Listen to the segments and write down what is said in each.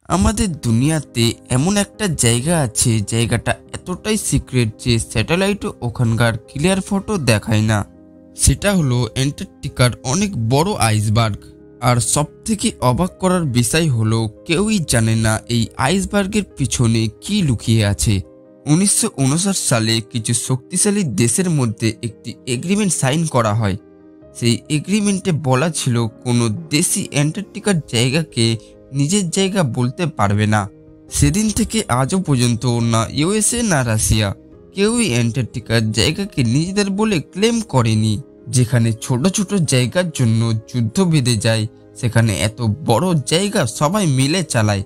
আমাদের দুনিয়াতে এমন একটা জায়গা আছে, জায়গাটা এতটাই সিক্রেট যে স্যাটেলাইটও ওখানকার ক্লিয়ার ফটো দেখায় না। সেটা হলো অ্যান্টার্কটিকার অনেক বড় আইসবার্গ। আর সবথেকে অবাক করার বিষয় হলো কেউই জানে না এই আইসবার্গের পিছনে কি লুকিয়ে আছে। 1959 সালে কিছু শক্তিশালী দেশের মধ্যে একটি এগ্রিমেন্ট সাইন করা হয়। সেই এগ্রিমেন্টে বলা ছিল কোনো দেশই অ্যান্টার্কটিকার জায়গাকে নিজের জায়গা বলতে পারবে না। সেদিন থেকে আজও পর্যন্ত না ইউএসএ না রাশিয়া কেউই অ্যান্টার্কটিকার জায়গাকে নিজেদের বলে ক্লেম করেনি। যেখানে ছোট ছোট জায়গার জন্য যুদ্ধ বেঁধে যায়, সেখানে এত বড় জায়গা সবাই মিলে চালায়।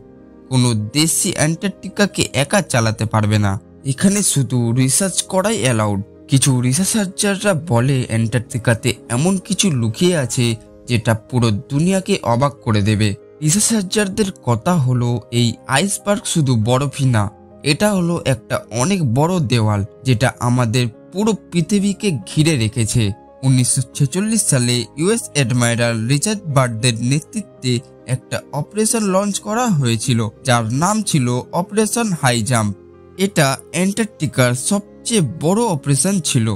কোনো দেশই অ্যান্টার্কটিকাকে একা চালাতে পারবে না। এখানে শুধু রিসার্চ করাই অ্যালাউড। কিছু রিসার্চাররা বলে অ্যান্টার্কটিকাতে এমন কিছু লুকিয়ে আছে যেটা পুরো দুনিয়াকে অবাক করে দেবে। রিসার্চারদের কথা হলো এই আইসবার্গ শুধু বরফই না, এটা হলো একটা অনেক বড় দেওয়াল যেটা আমাদের পুরো পৃথিবীকে ঘিরে রেখেছে। 1946 সালে ইউএস অ্যাডমাইরাল রিচার্ড বার্ডের নেতৃত্বে একটা অপারেশন লঞ্চ করা হয়েছিল যার নাম ছিল অপারেশন হাই জাম্প। এটা অ্যান্টার্কটিকার সবচেয়ে বড় অপারেশন ছিল।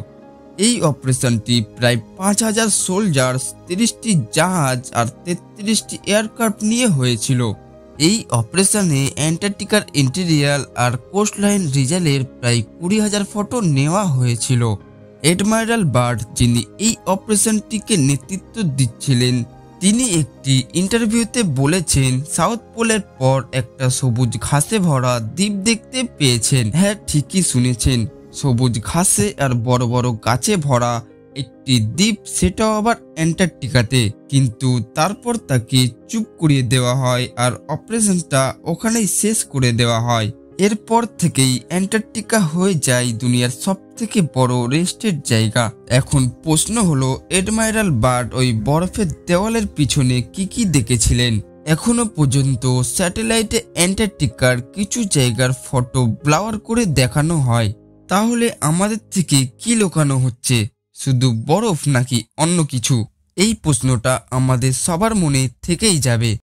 এই অপারেশনটি প্রায় 5000 সোলজার, 30টি জাহাজ আর 33টি এয়ারক্রাফট নিয়ে হয়েছিল। এই অপারেশনে অ্যান্টার্কটিকার ইন্টেরিয়ার আর কোস্টলাইন রিজালের প্রায় 20,000 ফটো নেওয়া হয়েছিল। অ্যাডমাইরাল বার্ড, যিনি এই অপারেশনটিকে নেতৃত্ব দিচ্ছিলেন, তিনি একটি ইন্টারভিউতে বলেছেন সাউথ পোলের পর একটা সবুজ ঘাসে ভরা দ্বীপ দেখতে পেয়েছেন। হ্যাঁ, ঠিকই শুনেছেন, সবুজ ঘাসে আর বড় বড় গাছে ভরা একটি দ্বীপ, সেটাও আবার অ্যান্টার্কটিকাতে। কিন্তু তারপর তাকে চুপ করিয়ে দেওয়া হয় আর অপারেশনটা ওখানেই শেষ করে দেওয়া হয়। এরপর থেকেই অ্যান্টার্কটিকা হয়ে যায় দুনিয়ার সব থেকে বড় রেস্টের জায়গা। এখন প্রশ্ন হলো, অ্যাডমাইরাল বার্ড ওই বরফের দেওয়ালের পিছনে কি দেখেছিলেন? এখনো পর্যন্ত স্যাটেলাইটে অ্যান্টার্কটিকার কিছু জায়গার ফটো ব্লার করে দেখানো হয়। তাহলে আমাদের থেকে কি লুকানো হচ্ছে? শুধু বরফ নাকি অন্য কিছু? এই প্রশ্নটা আমাদের সবার মনে থেকেই যাবে।